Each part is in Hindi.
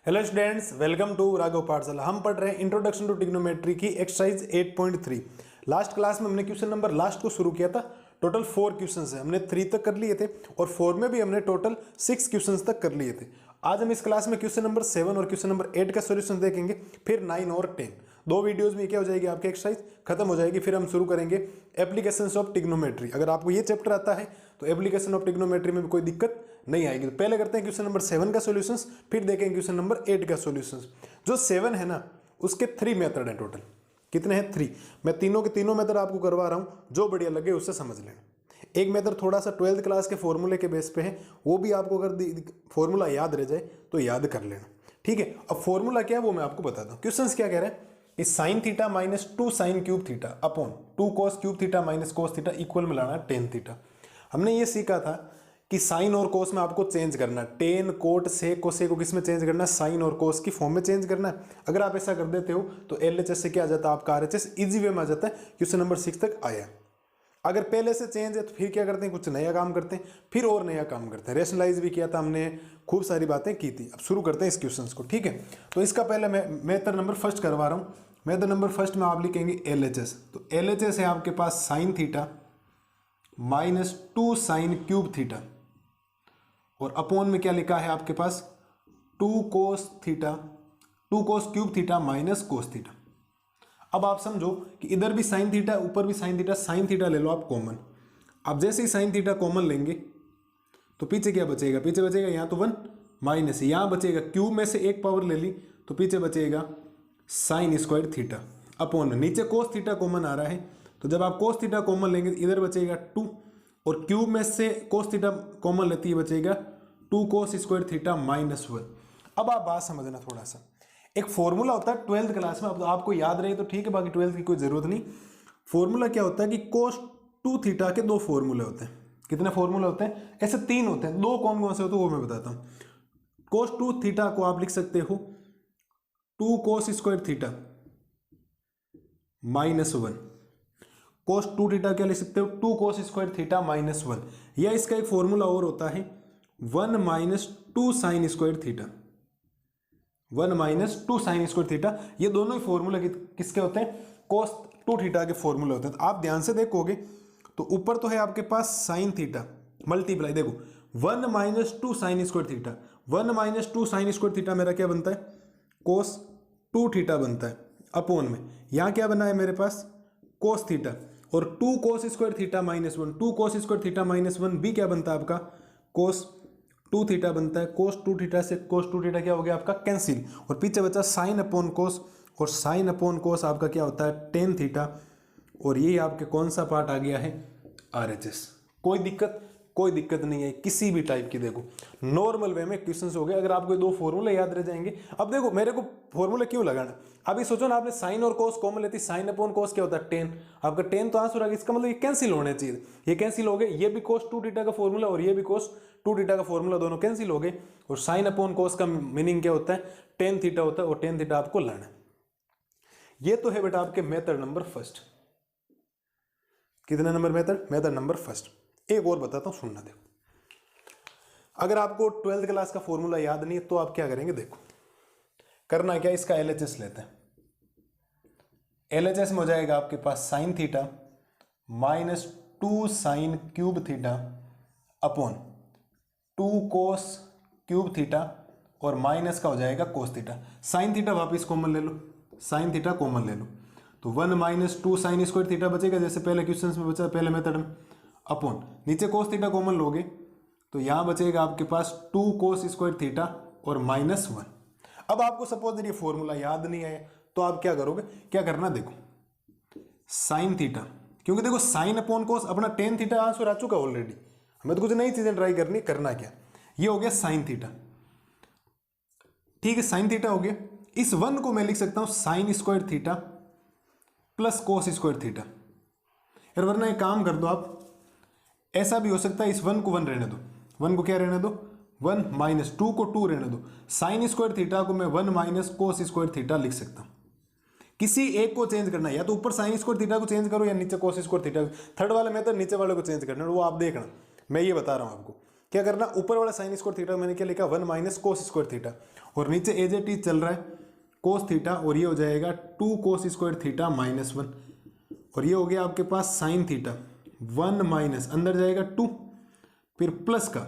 Hello students, welcome to Raghav Pathshala. हम पढ़ रहे हैं इंट्रोडक्शन टू ट्रिग्नोमेट्री की एक्सरसाइज 8.3। लास्ट क्लास में हमने क्वेश्चन नंबर लास्ट को शुरू किया था। टोटल 4 क्वेश्चंस हैं, हमने 3 तक कर लिए थे और 4 में भी हमने टोटल 6 क्वेश्चंस तक कर लिए थे। आज हम इस क्लास में क्वेश्चन नंबर 7 और क्वेश्चन नंबर 8 का सोल्यूशन देखेंगे, फिर 9 और 10। दो वीडियोस में क्या हो जाएगी, आपकी एक्सरसाइज खत्म हो जाएगी। फिर हम शुरू करेंगे एप्लीकेशंस ऑफ ट्रिग्नोमेट्री। अगर आपको ये चैप्टर आता है तो एप्लीकेशन ऑफ ट्रिग्नोमेट्री में भी कोई दिक्कत नहीं आएगी। तो पहले करते हैं क्वेश्चन नंबर 7 का सॉल्यूशंस, फिर देखेंगे क्वेश्चन नंबर 8 का सॉल्यूशंस। जो 7 है ना, उसके 3 मेथड हैं टोटल। कितने हैं? 3। मैं तीनों के तीनों मेथड आपको करवा रहा हूं, जो बढ़िया लगे उससे समझ लेना। एक मेथड थोड़ा सा 12th क्लास के फॉर्मूले के बेस पे है, वो भी आपको अगर फॉर्मूला याद रह जाए तो याद कर लेना, ठीक है। अब फॉर्मूला क्या है वो मैं आपको बताता हूँ। क्वेश्चन क्या कह रहे हैं कि sign theta minus 2 sine cube theta upon 2 cos cube theta minus cos theta equal में लाना टेन थीटा। हमने ये सीखा था कि साइन और कोस में आपको चेंज करना है। टेन, कोट, सेक, कोसे को किस में चेंज करना है? साइन और कोस की फॉर्म में चेंज करना है। अगर आप ऐसा कर देते हो तो एलएचएस से क्या आ जाता है आपका आरएचएस, इजी वे में आ जाता है। क्वेश्चन नंबर 6 तक आया। अगर पहले से चेंज है तो फिर क्या करते हैं, कुछ नया काम करते हैं, फिर और नया काम करते हैं। रेशनलाइज भी किया था हमने, खूब सारी बातें की थी। अब शुरू करते हैं इस क्वेश्चन को, ठीक है। तो इसका पहले मैं मेथड नंबर फर्स्ट करवा रहा हूँ। मेथड नंबर फर्स्ट में आप लिखेंगे एलएचएस। तो एलएचएस है आपके पास sine theta minus 2 sine cube theta, और अपॉन में क्या लिखा है आपके पास 2 cos theta, 2 cos cube theta minus cos theta. अब आप समझो कि इधर भी साइन थीटा, ऊपर भी साइन थीटा ले लो आप कॉमन। अब जैसे ही साइन थीटा कॉमन लेंगे तो पीछे क्या बचेगा? पीछे बचेगा यहाँ तो 1 माइनस, यहाँ बचेगा क्यूब में से एक पावर ले ली तो पीछे बचेगा साइन स्क्वायर थीटा अपॉन में नीचे कोस थीटा कॉमन आ रहा है। तो जब आप कोस थीटा कॉमन लेंगे इधर बचेगा 2, और क्यूब में से कोस थीटा कॉमन लेती है बचेगा 2 कोस स्क्वायर थीटा माइनस 1। अब आप बात समझना थोड़ा सा। एक फॉर्मूला होता है 12th क्लास में, अब आपको याद रहे तो ठीक है, बाकी 12th की कोई जरूरत नहीं। फॉर्मूला क्या होता है कि कोस 2 थीटा के 2 फॉर्मूले होते हैं। कितने फॉर्मूले होते हैं? ऐसे 3 होते हैं। 2 कौन कौन से होते हैं वो मैं बताता हूं। कोस 2 थीटा को आप लिख सकते हो 2 कोस स्क्वायर थीटा माइनस 1। कोस 2 थीटा क्या लिख सकते हो? 2 कोस स्क्वायर थीटा माइनस 1। या इसका एक फॉर्मूला और होता है 1 minus 2 sine square theta, 1 minus 2 sine square theta. ये दोनों ही फॉर्मूला किसके होते हैं? कोस 2 थीटा के फॉर्मूले होते हैं। तो आप ध्यान से देखोगे तो ऊपर तो है आपके पास साइन थीटा मल्टीप्लाई, देखो 1 minus 2 sine square theta, 1 minus 2 sine square theta मेरा क्या बनता है? कोस 2 थीटा बनता है अपॉन में यहाँ क्या बना है मेरे पास? कोस थीटा, और 2 cos square theta minus 1, 2 cos square theta minus 1 भी क्या बनता है आपका? कोस 2 थीटा बनता है। कोस 2 थीटा से कोस 2 थीटा क्या हो गया आपका? कैंसिल, और पीछे बचा साइन अपॉन कोस, और साइन अपॉन कोस आपका क्या होता है? Ten theta. और ये आपके कौन सा पार्ट आ गया है? आरएचएस। कोई दिक्कत नहीं है किसी भी टाइप की। देखो नॉर्मल वे में क्वेश्चंस हो गए। अगर आपको 2 फॉर्मूले याद रह जाएंगे। अब देखो मेरे को फॉर्मूला क्यों लगाना? अभी सोचो ना, आपने साइन और कोस कॉमन लेती, साइन अपॉन कोस क्या होता है? टेन। आपका टेन तो आंसर आ गया, इसका मतलब ये कैंसिल होने चाहिए। ये कैंसिल हो गए, ये भी कोस 2 थीटा का फॉर्मूला और ये भी कोस 2 थीटा का फॉर्मूला, दोनों कैंसिल हो गए। और साइन अपॉन कोस का मीनिंग क्या होता है? टेन थीटा होता है, और टेन थीटा आपको लाना है। ये तो है बेटा आपके मेथड नंबर फर्स्ट। कितने number method? Method number first. एक और बताता हूं, सुनना। देखो अगर आपको 12th क्लास का फॉर्मूला याद नहीं है तो आप क्या करेंगे? देखो करना क्या, इसका एलएचएस लेते हैं। एलएचएस में हो जाएगा आपके पास sine theta minus 2 sine cube theta upon 2 cos cube theta, और माइनस का हो जाएगा कोस थीटा। साइन थीटा वापिस कॉमन ले लो, साइन थीटा कॉमन ले लो, तो 1 माइनस 2 साइन स्क्वायर थीटा बचेगा जैसे पहले क्वेश्चन में बचा, पहले मेथड में, अपॉन नीचे कोस थीटा कॉमन लोगे तो यहां बचेगा आपके पास 2 कोस स्क्वायर थीटा और माइनस 1। अब आपको सपोज ये फॉर्मूला याद नहीं है तो आप क्या करोगे? क्या करना, देखो साइन थीटा, क्योंकि देखो साइन अपॉन कोस अपना टेन थीटा आंसर आ चुका ऑलरेडी, हमें तो कुछ नई चीजें ट्राई करनी। करना क्या, ये हो गया साइन थीटा, ठीक है, साइन थीटा हो गया। इस 1 को मैं लिख सकता हूं sine square theta plus cos square theta. यार वरना एक काम कर दो आप, ऐसा भी हो सकता है इस 1 को 1 रहने दो, 1 को क्या रहने दो? 1 माइनस 2 को 2 रहने दो। साइन स्क्वायर थीटा को मैं 1 माइनस कोस स्क्वायर थीटा लिख सकता हूं। किसी एक को चेंज करना है, या तो ऊपर साइन स्क्वायर थीटा को चेंज करो या नीचे कोस स्क्वायर थीटा। थर्ड वाला मेथड नीचे वाले को चेंज करना है, वो आप देखना, मैं ये बता रहा हूं आपको। क्या करना, ऊपर वाला साइन स्क्वायर थीटा मैंने क्या लिखा 1 माइनस कोस स्क्वायर थीटा, और नीचे एज इट इज चल रहा है कोस थीटा, और ये हो जाएगा 2 कोस स्क्वायर थीटा माइनस 1, और ये हो गया आपके पास साइन थीटा 1 माइनस अंदर जाएगा 2, फिर प्लस का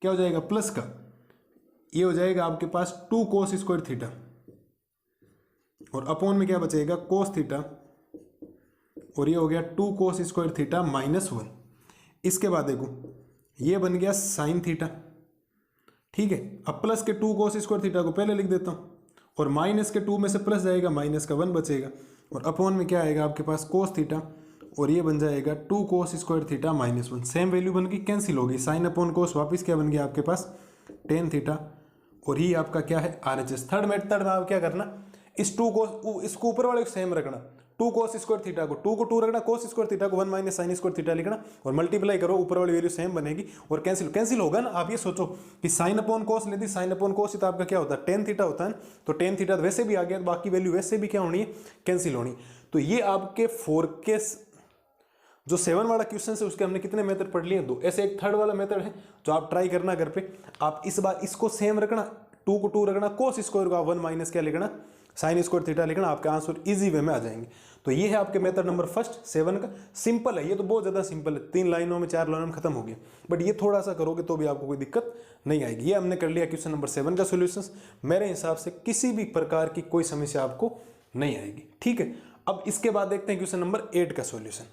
क्या हो जाएगा प्लस का, ये हो जाएगा आपके पास 2 कोस स्क्वायर थीटा, और अपॉन में क्या बचेगा कोस थीटा, और ये हो गया 2 कोस स्क्वायर थीटा माइनस 1। इसके बाद देखो ये बन गया साइन थीटा, ठीक है। अब प्लस के 2 कोस स्क्वायर थीटा को पहले लिख देता हूँ, और माइनस के 2 में से प्लस जाएगा, माइनस का 1 बचेगा, और अपॉन में क्या आएगा आपके पास कोस थीटा, और ये बन जाएगा 2 cos square theta minus 1। Same value बन गई, कैंसिल होगी, साइन अपॉन कोस वापस क्या बन गया आपके पास टेन थीटा, और ये आपका क्या है RHS। थर्ड मेथड में आप क्या करना, इस 2 कोस इसको ऊपर वाले को सेम रखना, 2 कोस स्क्वायर थीटा को 2 को 2 रखना, कोस स्क्वायर थीटा को 1 माइनस साइन स्क्वायर थीटा लिखना, और मल्टीप्लाई करो, ऊपर वाली वैल्यू सेम बनेगी, और कैंसिल होगा ना। आप ये सोचो कि साइन अपॉन कोस लेती, साइन अपॉन कोस तो आपका क्या होता है टेन थीटा होता है, तो टेन थीटा वैसे भी आ गया, बाकी वैल्यू वैसे भी क्या होनी है कैंसिल होनी। तो ये आपके 4 के जो 7 वाला क्वेश्चन है उसके हमने कितने मेथड पढ़ लिए, 2। ऐसे एक थर्ड वाला मेथड है जो आप ट्राई करना घर पे। आप इस बार इसको सेम रखना, 2 को 2 रखना, कोस स्क्वायर का 1 माइनस क्या लिखना साइन स्क्वायर थीटा लिखना, आपका आंसर इजी वे में आ जाएंगे। तो ये है आपके मेथड नंबर फर्स्ट 7 का। सिंपल है, ये तो बहुत ज़्यादा सिंपल है, 3 लाइनों में 4 लाइनों में खत्म हो गया, बट ये थोड़ा सा करोगे तो भी आपको कोई दिक्कत नहीं आएगी। ये हमने कर लिया क्वेश्चन नंबर 7 का सोल्यूशन। मेरे हिसाब से किसी भी प्रकार की कोई समस्या आपको नहीं आएगी, ठीक है। अब इसके बाद देखते हैं क्वेश्चन नंबर 8 का सोल्यूशन।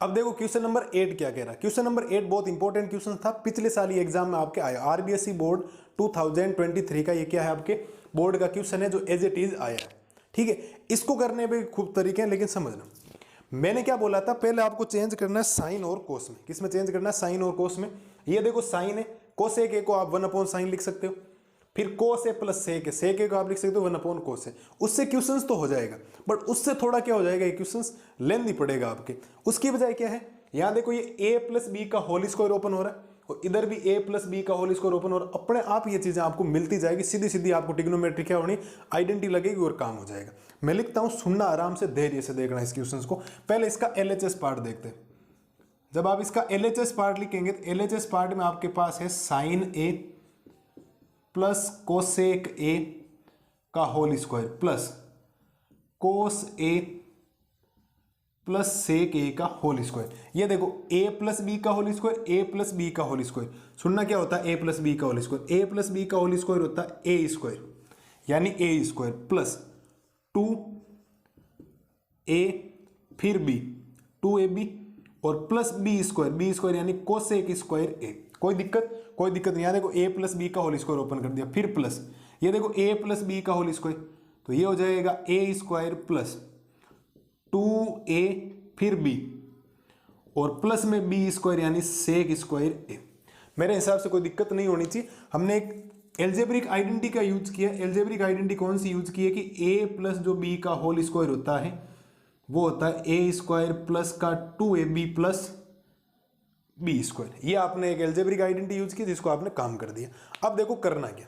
अब देखो क्वेश्चन नंबर 8 क्या कह रहा है। क्वेश्चन नंबर 8 बहुत इंपॉर्टेंट क्वेश्चन था, पिछले साल ये एग्जाम में आपके आया, RBSE बोर्ड 2023 का ये क्या है आपके बोर्ड का क्वेश्चन है जो एज इट इज आया है, ठीक है। इसको करने में खूब तरीके हैं, लेकिन समझना मैंने क्या बोला था, पहले आपको चेंज करना है साइन और कोस में। किस में चेंज करना है, साइन और कोस में। ये देखो साइन है, कोसेक ए को आप 1/sin लिख सकते हो, फिर कोस ए प्लस सेक है, सेक ए को आप लिख सकते हो 1/cos है। उससे क्वेश्चंस तो हो जाएगा, बट उससे थोड़ा क्या हो जाएगा, ये क्वेश्चंस लेंथी पड़ेगा आपके। उसकी बजाय क्या है, यहां देखो ये a प्लस बी का होल स्क्वायर ओपन हो रहा है, और इधर भी a प्लस बी का होल स्क्वायर ओपन हो रहा है। अपने आप ये चीजें आपको मिलती जाएगी, सीधी सीधी आपको ट्रिग्नोमेट्री क्या होनी, आइडेंटिटी लगेगी और काम हो जाएगा। मैं लिखता हूं, सुनना आराम से, धैर्य से देखना इस क्वेश्चन को। पहले इसका LHS पार्ट देखते हैं। जब आप इसका LHS पार्ट लिखेंगे तो LHS पार्ट में आपके पास है sine A plus cosec A का whole square plus cos A plus sec A का होल स्क्वायर। ये देखो a प्लस बी का whole square, a plus B का होल स्क्वायर। सुनना क्या होता है a प्लस बी का whole square, a plus B का होल स्क्वायर होता है a स्क्वायर, यानी a स्क्वायर प्लस 2a फिर b 2ab और प्लस b स्क्वायर यानी कोसेक स्क्वायर a। कोई दिक्कत नहीं। यहाँ देखो a प्लस बी का होल स्क्वायर ओपन कर दिया, फिर प्लस ये देखो a प्लस बी का होल स्क्वायर, तो ये हो जाएगा a स्क्वायर प्लस 2a फिर b और प्लस में b स्क्वायर यानी सेक स्क्वायर a। मेरे हिसाब से कोई दिक्कत नहीं होनी चाहिए। हमने एक एल्जेब्रिक आइडेंटिटी का यूज किया। एल्जेब्रिक आइडेंटिटी कौन सी यूज की है कि a प्लस जो b का होल स्क्वायर होता है वो होता है a स्क्वायर प्लस का 2ab प्लस बी स्क्वायर। ये आपने एक एल्जेब्रिक आइडेंटिटी यूज की जिसको आपने काम कर दिया। अब देखो करना क्या,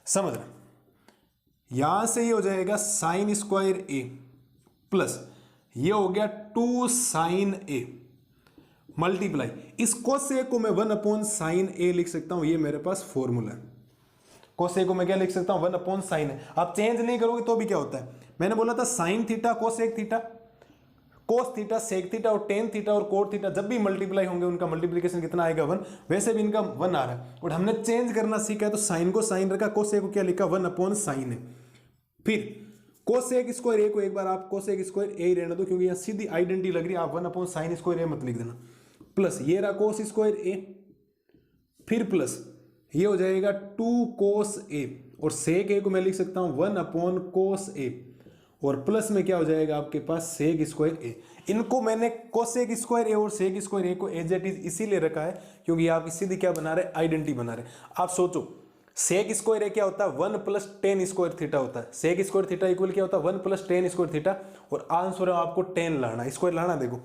समझना। यहां से ये हो जाएगा साइन स्क्वायर ए प्लस ये हो गया 2 साइन ए मल्टीप्लाई, इस कोसेक को मैं 1/sin ए लिख सकता हूं। ये मेरे पास फॉर्मूला है। कोसेक को मैं क्या लिख सकता हूं 1/sin ए। आप चेंज नहीं करोगे तो भी क्या होता है, मैंने बोला था sine theta cosec theta, cos theta sec theta और टेन थीटा और कोट थीटा जब भी मल्टीप्लाई होंगे उनका मल्टीप्लिकेशन कितना आएगा 1। वैसे भी इनका 1 आ रहा है और हमने चेंज करना सीखा है, तो साइन को साइन रखा, कोसेक को क्या लिखा 1/sin है। फिर कोसेक स्क्वायर ए को एक बार आप कोसेक स्क्वायर ए ही रहने दो क्योंकि यहाँ सीधी आइडेंटिटी लग रही है, आप 1/sin स्क्वायर ए मत लिख देना। प्लस ये रहा कोस स्क्वायर ए, फिर प्लस ये हो जाएगा 2 कोस ए और सेक ए को मैं लिख सकता हूँ 1/cos ए और प्लस में क्या हो जाएगा आपके पास सेक स्क्वायर ए। इनको मैंने कोसेक स्क्वायर ए और सेक स्क्वायर ए को एज इट इज इसीलिए रखा है क्योंकि आप सीधी क्या बना रहे, आइडेंटिटी बना रहे। आप सोचो सेक स्क्वायर ए क्या होता है 1 + tan स्क्वायर थीटा होता है। सेक स्क्वायर थीटा इक्वल क्या होता है 1 + tan स्क्वायर थीटा और आंसर है आपको 10 लाना, स्क्वायर लाना देखो।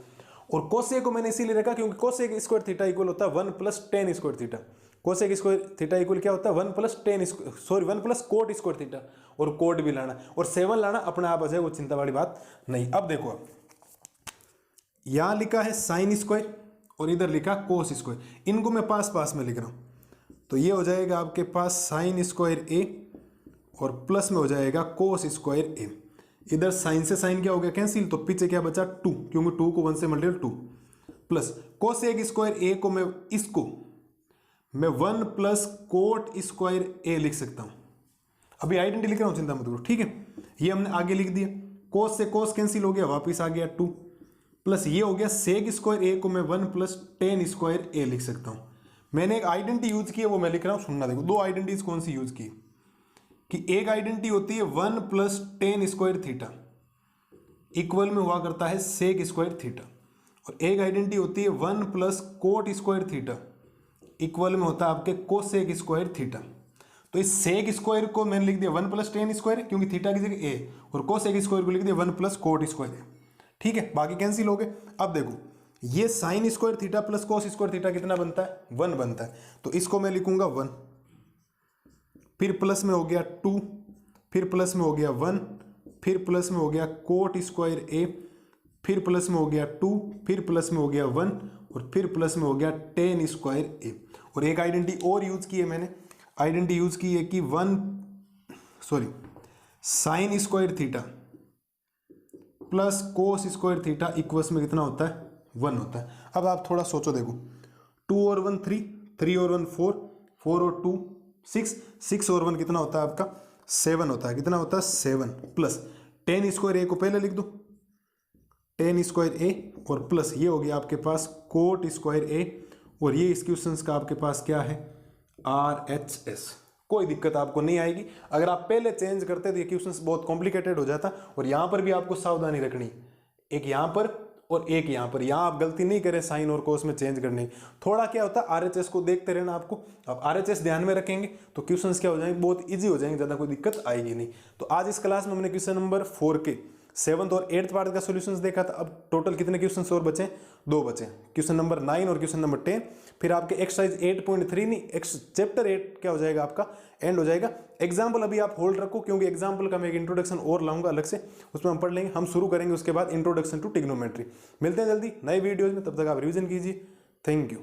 और कोसेक को मैंने इसीलिए रखा क्योंकि कोसेक स्क्वायर थीटा इक्वल होता है 1 + tan square theta. Cosec square theta equal क्या होता है 1 + tan sorry 1 + cot square theta और कोट भी लाना और 7 लाना, अपने आप आ जाए, वो चिंता वाली बात नहीं। अब देखो आप यहां लिखा है साइन स्क्वायर और इधर लिखा कोस स्क्वायर, इनको मैं पास पास में लिख रहा हूँ। तो ये हो जाएगा आपके पास साइन स्क्वायर ए और प्लस में हो जाएगा कोस स्क्वायर ए। इधर साइन से साइन क्या हो गया कैंसिल, तो पीछे क्या बचा 2, क्योंकि 2 को 1 से मल्टीप्लाई 2, प्लस कोसेक स्क्वायर ए को मैं 1 प्लस कोट स्क्वायर ए लिख सकता हूं। अभी आइडेंटिटी लिख रहा हूं, चिंता मत करो, ठीक है। ये हमने आगे लिख दिया, कोस से कोस कैंसिल हो गया, वापिस आ गया 2, प्लस ये हो गया सेक स्क्वायर ए को मैं 1 प्लस टेन स्क्वायर ए लिख सकता हूं। मैंने एक आइडेंटिटी यूज की है, वो मैं लिख रहा हूं, सुनना देखो। 2 आइडेंटिटीज कौन सी यूज की कि एक आइडेंटिटी होती है 1 plus ten square theta equal में हुआ करता है सेक स्क्वायर थीटा, और एक आइडेंटिटी होती है 1 plus coat square theta equal में होता है आपके कोसेक स्क्वायर थीटा। तो इस सेक स्क्वायर को मैंने लिख दिया 1 प्लस टेन स्क्वायर, क्योंकि थीटा की जगह ए, और कोसेक स्क्वायर को लिख दिया 1 प्लस कोट स्क्वायर ए, ठीक है। बाकी कैंसिल हो गए। अब देखो ये sine square theta plus cos square theta कितना बनता है, 1 बनता है। तो इसको मैं लिखूंगा 1, फिर प्लस में हो गया 2, फिर प्लस में हो गया 1, फिर प्लस में हो गया कोट स्क्वायर ए, फिर प्लस में हो गया 2, फिर प्लस में हो गया 1, और फिर प्लस में हो गया टेन स्क्वायर ए। और एक आइडेंटिटी और यूज की है मैंने, आइडेंटिटी यूज की है कि sine square theta plus cos square theta equals में कितना होता है, 1 होता है। अब आप थोड़ा सोचो, देखो 2 और 1 3, 3 और 1 4, 4 और 2 6, 6 और 1 कितना होता है आपका 7 होता है। कितना होता है 7, प्लस टेन स्क्वायर ए को पहले लिख दो, टेन स्क्वायर ए, और प्लस ये हो गया आपके पास कोट स्क्वायर ए, और ये इस क्वेश्चन का आपके पास क्या है RHS। कोई दिक्कत आपको नहीं आएगी। अगर आप पहले चेंज करते तो ये क्वेश्चन बहुत कॉम्प्लिकेटेड हो जाता, और यहाँ पर भी आपको सावधानी रखनी, एक यहाँ पर और एक यहाँ पर। यहाँ आप गलती नहीं करें साइन और कोस में चेंज करने। थोड़ा क्या होता है RHS को देखते रहना आपको। अब RHS ध्यान में रखेंगे तो क्वेश्चंस क्या हो जाएंगे, बहुत इजी हो जाएंगे, ज़्यादा कोई दिक्कत आएगी नहीं। तो आज इस क्लास में हमने क्वेश्चन नंबर 4 के 7th और 8th पार्ट का सॉल्यूशंस देखा था। अब टोटल कितने क्वेश्चंस और बचे, 2 बचे, क्वेश्चन नंबर 9 और क्वेश्चन नंबर 10। फिर आपके एक्सरसाइज 8.3 नहीं, चैप्टर 8 क्या हो जाएगा आपका, एंड हो जाएगा। एग्जाम्पल अभी आप होल्ड रखो, क्योंकि एग्जाम्पल का मैं एक इंट्रोडक्शन और लाऊंगा अलग से, उसमें हम पढ़ लेंगे। हम शुरू करेंगे उसके बाद इंट्रोडक्शन टू ट्रिग्नोमेट्री। मिलते हैं जल्दी नए वीडियोज में, तब तक आप रिविजन कीजिए। Thank you.